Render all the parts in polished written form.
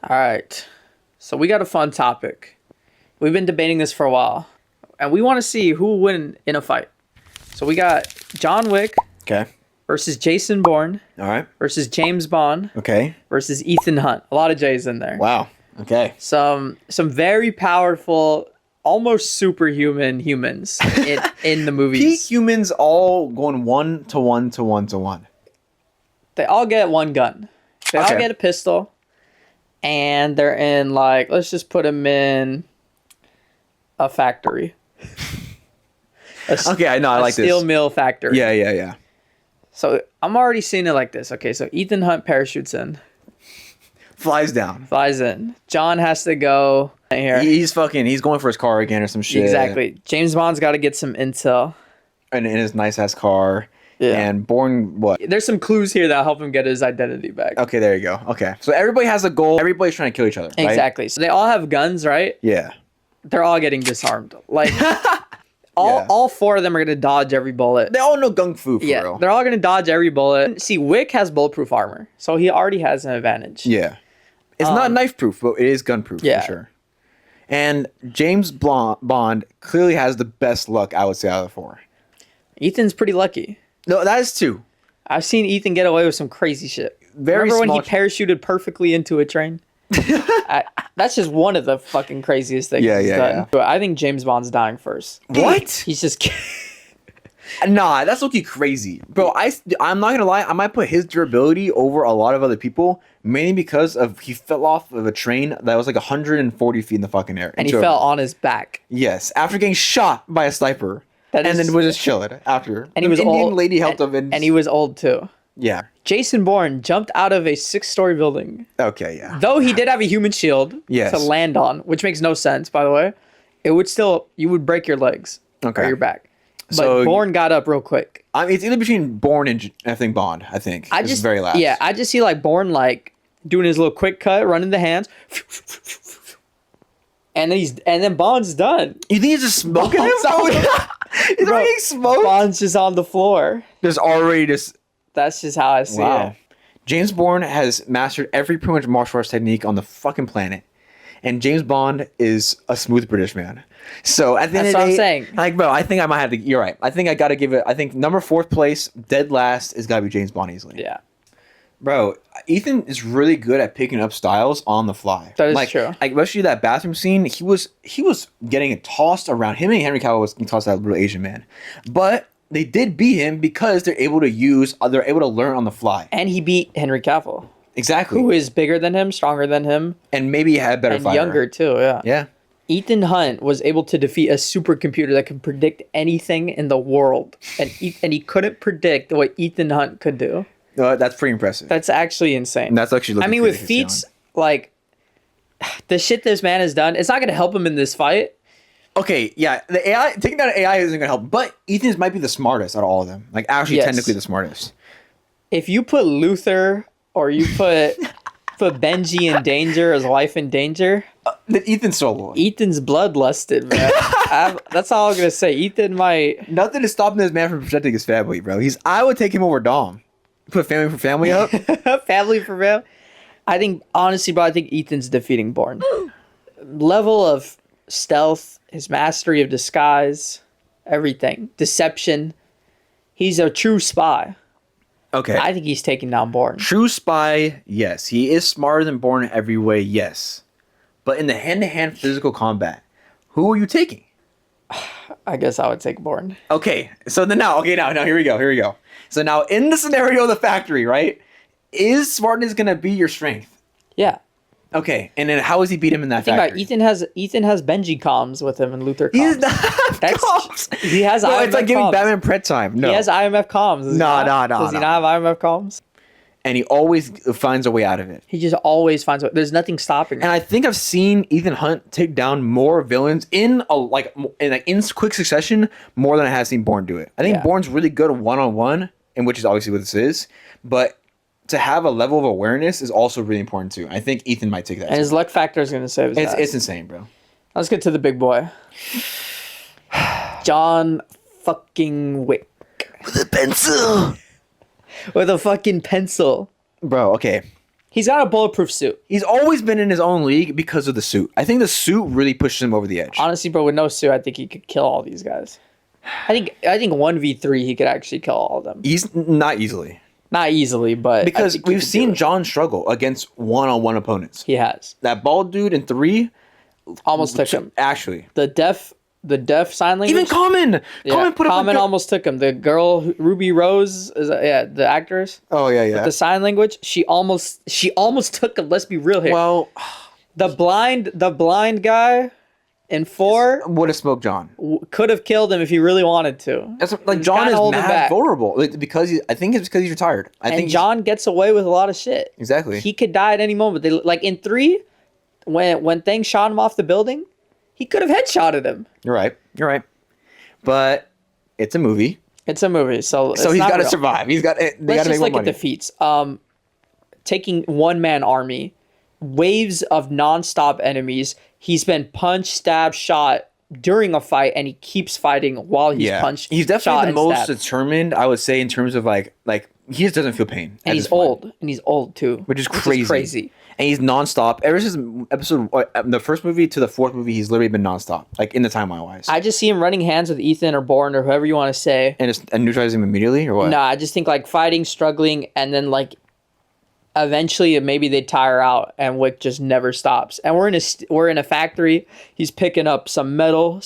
All right. So we got a fun topic. We've been debating this for a while, and we want to see who will win in a fight. So we got John Wick Okay. versus Jason Bourne All right. versus James Bond Okay. versus Ethan Hunt. A lot of J's in there. Wow. Okay. Some very powerful, almost superhuman humans in the movies. Peak humans all going 1 to 1 to 1 to 1. They all get one gun. They all Okay. get a pistol. And they're in, like, let's just put them in a factory. Okay, I know. I like this. Steel mill factory. Yeah. So I'm already seeing it like this. Okay, so Ethan Hunt parachutes in, Flies down. flies in. John has to go here. He's going for his car again or some shit. Exactly. James Bond's got to get some intel. And in his nice ass car. Yeah. And Bourne, what? There's some clues here that'll help him get his identity back. Okay, there you go. Okay. So everybody has a goal. Everybody's trying to kill each other, right? Exactly. So they all have guns, right? Yeah. They're all getting disarmed. Like, all four of them are going to dodge every bullet. They all know gung fu for real. They're all going to dodge every bullet. See, Wick has bulletproof armor, so he already has an advantage. Yeah. It's not knife proof, but it is gun proof Yeah. for sure. And James Bond clearly has the best luck, I would say, out of the four. Ethan's pretty lucky. No, that is two. I've seen Ethan get away with some crazy shit. Very Remember when he small parachuted perfectly into a train? That's just one of the fucking craziest things he's done. But I think James Bond's dying first. What? He's just... Nah, that's looking crazy. Bro, I'm not gonna lie, I might put his durability over a lot of other people, mainly because he fell off of a train that was like 140 feet in the fucking air. And he fell on his back. Yes, after getting shot by a sniper. And then was just chilling after. And he was Indian old. lady helped him. And he was old too. Yeah. Jason Bourne jumped out of a 6-story building. Okay, yeah. Though he did have a human shield to land on, which makes no sense, by the way. It would still... You would break your legs. Okay. Or your back. But So, Bourne got up real quick. I mean, it's either between Bourne and I think Bond. I think I This just is very last. Yeah, I just see like Bourne like doing his little quick cut, running the hands, and then Bond's done. You think he's just smoking him? He's Bro, already smoked. Bond's just on the floor. There's already just That's just how I see it. James Bourne has mastered every pretty much martial arts technique on the fucking planet, and James Bond is a smooth British man. So at the end of the day, what I'm saying. Like, bro, I think I might have to. You're right. I think I got to give it. I think number 4th place, dead last, is got to be James Bond easily. Yeah, Bro, Ethan is really good at picking up styles on the fly. that is true. Like especially that bathroom scene, he was getting it tossed around. Him and Henry Cavill was getting tossed out, little Asian man, but they did beat him because they're able to learn on the fly. And he beat Henry Cavill, Exactly. who is bigger than him, stronger than him, And maybe he had a better and fighter. younger too. Yeah. Yeah. Ethan Hunt was able to defeat a supercomputer that could predict anything in the world, and he couldn't predict what Ethan Hunt could do. No, that's pretty impressive. That's actually insane. That's actually. I mean, with feats like the shit this man has done, it's not going to help him in this fight. Okay, yeah, the AI taking down AI isn't gonna help, but Ethan's might be the smartest out of all of them. Like actually, Yes. technically the smartest. If you put Luther or you put Benji in danger, his life in danger, Then Ethan's solo. Ethan's bloodlusted, man. That's all I'm gonna say. Ethan might. Nothing is stopping this man from protecting his family, bro. I would take him over Dom. Put family for family up. Family for him. I think, honestly, bro, I think Ethan's defeating Bourne. Level of stealth, his mastery of disguise, everything. Deception. He's a true spy. Okay. I think he's taking down Bourne. True spy, yes. He is smarter than Bourne in every way, yes. But in the hand-to-hand physical combat, who are you taking? I guess I would take Bourne. Okay, so then now here we go. So now in the scenario of the factory, right? Is smartness gonna be your strength? Yeah. Okay, and then how does he beat him in that Think about factory? it, Ethan has Benji comms with him and Luther comms. He's not That's- he has Bro, IMF it's like giving comms. Batman prep time. No. He has IMF comms. Does he No. Does he not have IMF comms? And he always finds a way out of it. He just always finds a way. There's nothing stopping him. And I think I've seen Ethan Hunt take down more villains in quick succession more than I have seen Bourne do it. I think Yeah. Bourne's really good one-on-one, and which is obviously what this is. But to have a level of awareness is also really important too. I think Ethan might take that. And his luck factor is going to save his ass. It's insane, bro. Let's get to the big boy. John fucking Wick. With a pencil. With a fucking pencil. Bro, okay. He's got a bulletproof suit. He's always been in his own league because of the suit. I think the suit really pushes him over the edge. Honestly, bro, with no suit, I think he could kill all these guys. I think 1v3 he could actually kill all of them. He's not easily. Not easily, but because we've seen John struggle against one-on-one opponents. He has. That bald dude in 3 almost took him. Actually, the deaf sign language. Even Common. Common almost took him. The girl Ruby Rose is the actress. Oh yeah. With the sign language, she almost took him. Let's be real here. Well, the blind guy in 4 would have smoked John. Could have killed him if he really wanted to. That's like John is mad vulnerable because I think it's because he's retired. I think John gets away with a lot of shit. Exactly. He could die at any moment. Like in 3, when things shot him off the building, he could have headshotted him. You're right. But it's a movie. So he's got to survive. They got to make more money. Let's just look at defeats. Taking one-man army, waves of non-stop enemies. He's been punched, stabbed, shot during a fight, and he keeps fighting while he's punched. He's definitely the most determined, I would say, in terms of like he just doesn't feel pain. And he's old. And he's old too, which is crazy. And he's nonstop. Ever since the first movie to the 4th movie, he's literally been nonstop, like in the timeline wise. I just see him running hands with Ethan or Bourne or whoever you want to say, and neutralizing him immediately, or what? No, I just think like fighting, struggling, and then like eventually maybe they tire out, and Wick just never stops. And we're in a factory. He's picking up some metal.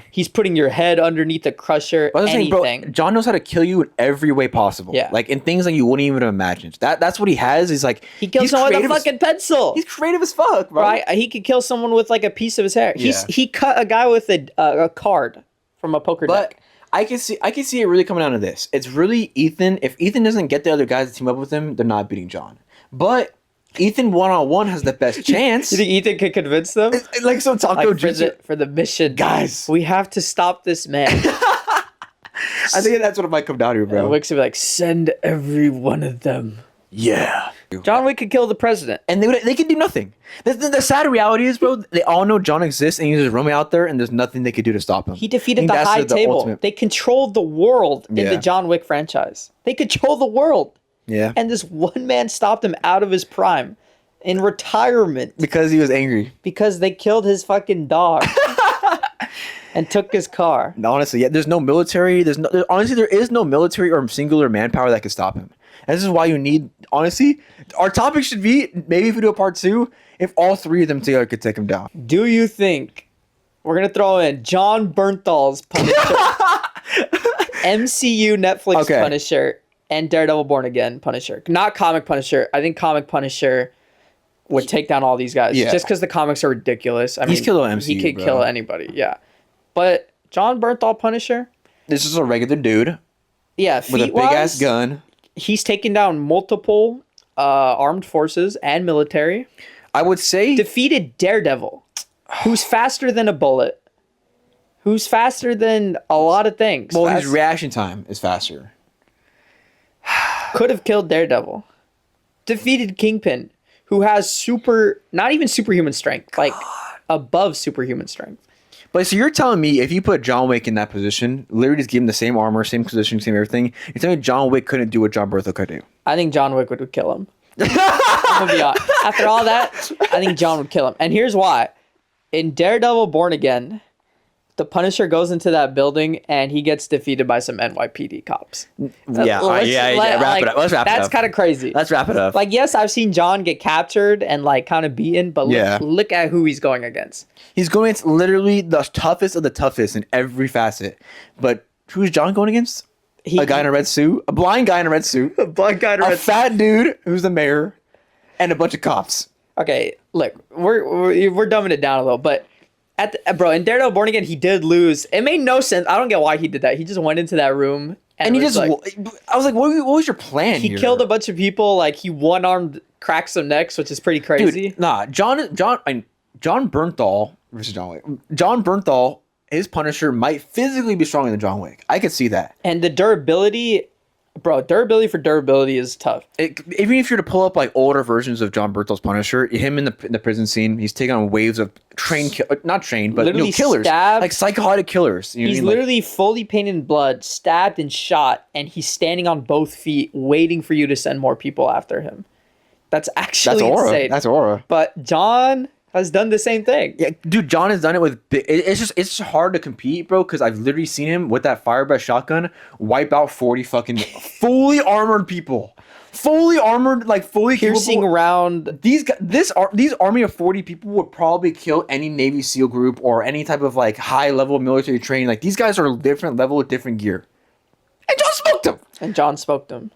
He's putting your head underneath the crusher. Anything. Saying, bro, John knows how to kill you in every way possible. Yeah, like in things like you wouldn't even imagine. That's what he has. He's like he kills someone with a fucking pencil. He's creative as fuck, bro. Right? He could kill someone with like a piece of his hair. He cut a guy with a card from a poker deck. I can see it really coming down to this. It's really Ethan. If Ethan doesn't get the other guys to team up with him, they're not beating John. But Ethan one-on-one has the best chance. You think Ethan could convince them? Like some taco for the mission. Guys, we have to stop this man. I think that's what it might come down to, bro. Wick's would be like, send every one of them. Yeah. John Wick could kill the president. And they can do nothing. The sad reality is, bro, they all know John exists and he's just roaming out there and there's nothing they could do to stop him. He defeated the high table. They controlled the world in the John Wick franchise. They control the world. Yeah. And this one man stopped him out of his prime in retirement. Because he was angry. Because they killed his fucking dog. And took his car. Honestly, there's no military. Honestly, there is no military or singular manpower that could stop him. And this is why you need, honestly, our topic should be, maybe if we do a part 2, if all 3 of them together could take him down. Do you think, we're going to throw in John Bernthal's Punisher, MCU Netflix Punisher, and Daredevil Born Again Punisher. Not comic Punisher. I think comic Punisher would take down all these guys. Yeah. Just because the comics are ridiculous. I mean, he's killed MCU, he could kill anybody, yeah. But John Bernthal Punisher? This is a regular dude. Yeah, with a big-ass gun. He's taken down multiple armed forces and military. I would say... Defeated Daredevil, who's faster than a bullet. Who's faster than a lot of things. Well, his reaction time is faster. Could have killed Daredevil. Defeated Kingpin, who has not even superhuman strength, like above superhuman strength. But so you're telling me if you put John Wick in that position, literally just give him the same armor, same position, same everything, you're telling me John Wick couldn't do what John Berthel could do? I think John Wick would kill him. I'm gonna be honest. After all that, I think John would kill him. And here's why. In Daredevil Born Again, the Punisher goes into that building and he gets defeated by some NYPD cops. Yeah, wrap it up. Let's wrap it up. That's kind of crazy. Let's wrap it up. Like, yes, I've seen John get captured and like kind of beaten, but look at who he's going against. He's going against literally the toughest of the toughest in every facet. But who's John going against? A guy in a red suit? A blind guy in a red suit? A blind guy in a red suit. A fat dude who's the mayor and a bunch of cops. Okay, look, we're dumbing it down a little, but bro, in Daredevil Born Again, he did lose. It made no sense. I don't get why he did that. He just went into that room and he just like, I was like, what was your plan? He killed a bunch of people. Like he one-armed cracked some necks, which is pretty crazy. Dude, nah, John Bernthal versus John Wick. John Bernthal, his Punisher might physically be stronger than John Wick. I could see that. And the durability, bro, durability is tough. Even if you're to pull up like older versions of John Berthel's Punisher, him in the prison scene, he's taking on waves of not trained, but killers, like psychotic killers. He's literally fully painted in blood, stabbed and shot, and he's standing on both feet, waiting for you to send more people after him. That's actually That's aura. insane. That's aura. But John has done the same thing. Yeah, dude, John has done it with. It's just hard to compete, bro. Because I've literally seen him with that fire breath shotgun wipe out 40 fucking fully armored people, fully armored, like fully Piercing capable. around. These army of 40 people would probably kill any Navy SEAL group or any type of like high level military training. Like these guys are a different level with different gear. And John smoked him. And John smoked him.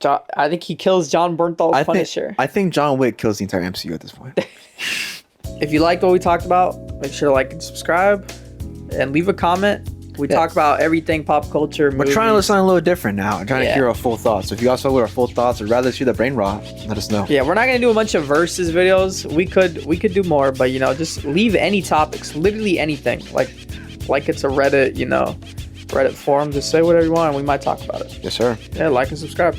I think he kills John Bernthal's Punisher. I think John Wick kills the entire MCU at this point. If you liked what we talked about, make sure to like and subscribe and leave a comment. We talk about everything pop culture. We're trying to listen a little different now. I'm trying to hear our full thoughts. So if you guys follow our full thoughts or rather see the brain rot, let us know. Yeah, we're not gonna do a bunch of versus videos. We could do more, but just leave any topics, literally anything. Like it's a Reddit, Reddit forum. Just say whatever you want, and we might talk about it. Yes, sir. Yeah, like and subscribe.